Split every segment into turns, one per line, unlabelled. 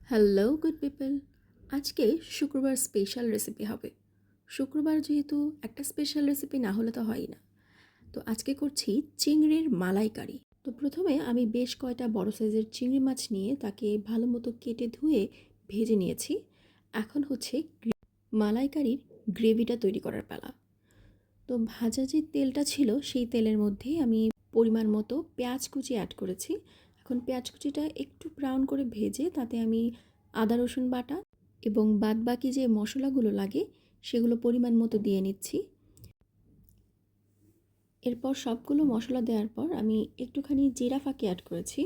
Hello good people. আজকে শুক্রবার special recipe হবে। শুক্রবার যেহেতু একটা স্পেশাল রেসিপি না হলে তো হয়ই না। তো আজকে করছি চিংড়ির মালাইকারি। তো প্রথমে আমি বেশ কয়টা বড় সাইজের চিংড়ি মাছ নিয়ে তাকে ভালো মতো কেটে ধুয়ে ভেজে নিয়েছি। এখন হচ্ছে মালাইকারির গ্রেভিটা তৈরি করার পালা। তো ভাজা যে তেলটা ছিল সেই তেলের মধ্যেই আমি পরিমাণ মতো পেঁয়াজ কুচি অ্যাড করেছি। এখন পেঁয়াজ কুচিটা একটু ব্রাউন করে ভেজে তাতে আমি আদা রসুন বাটা এবং বাদবাকি যে মশলাগুলো লাগে সেগুলো পরিমাণ মতো দিয়ে নিচ্ছি। এরপর সবগুলো মশলা দেওয়ার পর আমি একটুখানি জিরা ফাঁকি অ্যাড করেছি।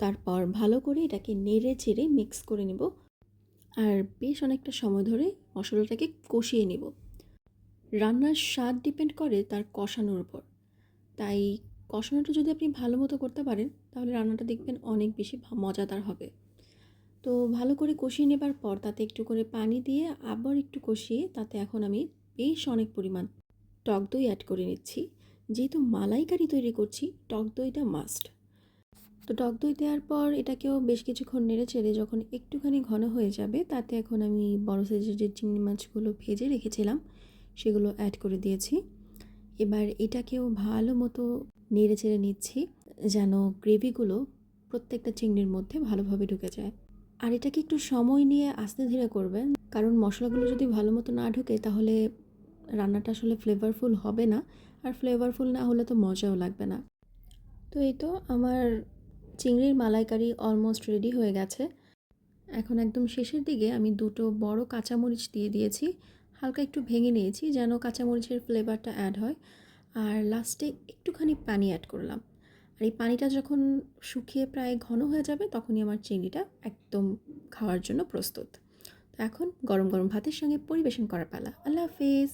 তারপর ভালো করে এটাকে নেড়ে চেড়ে মিক্স করে নেব আর বেশ অনেকটা সময় ধরে মশলাটাকে কষিয়ে নেব। রান্নার স্বাদ ডিপেন্ড করে তার কষানোর উপর, তাই কষানোটা যদি আপনি ভালো মতো করতে পারেন তাহলে রান্নাটা দেখবেন অনেক বেশি মজাদার হবে। তো ভালো করে কষিয়ে নেবার পর তাতে একটু করে পানি দিয়ে আবার একটু কষিয়ে তাতে এখন আমি বেশ অনেক পরিমাণ টক দই অ্যাড করে নিচ্ছি। যেহেতু মালাইকারি তৈরি করছি টক দইটা মাস্ট। তো টক দই দেওয়ার পর এটাকেও বেশ কিছুক্ষণ নেড়ে চেড়ে যখন একটুখানি ঘন হয়ে যাবে তাতে এখন আমি বড় সাইজের যে চিংড়ি মাছগুলো ভেজে রেখেছিলাম সেগুলো অ্যাড করে দিয়েছি। এবার এটাকেও ভালো মতো নেড়ে চেড়ে নিচ্ছি যেন গ্রেভিগুলো প্রত্যেকটা চিংড়ির মধ্যে ভালোভাবে ঢুকে যায়। আর এটাকে একটু সময় নিয়ে আস্তে ধীরে করবেন, কারণ মশলাগুলো যদি ভালো মতো না ঢোকে তাহলে রান্নাটা আসলে ফ্লেভারফুল হবে না, আর ফ্লেভারফুল না হলে তো মজাও লাগবে না। তো এই তো আমার চিংড়ির মালাইকারি অলমোস্ট রেডি হয়ে গেছে। এখন একদম শেষের দিকে আমি দুটো বড় কাঁচামরিচ দিয়ে দিয়েছি, হালকা একটু ভেঙে নিয়েছি যেন কাঁচামরিচের ফ্লেভারটা অ্যাড হয়। আর লাস্টে একটুখানি পানি অ্যাড করলাম। আর এই পানিটা যখন শুকিয়ে প্রায় ঘন হয়ে যাবে তখনই আমার চিংড়িটা একদম খাওয়ার জন্য প্রস্তুত। তো এখন গরম গরম ভাতের সঙ্গে পরিবেশন করার পালা। আল্লাহ হাফেজ।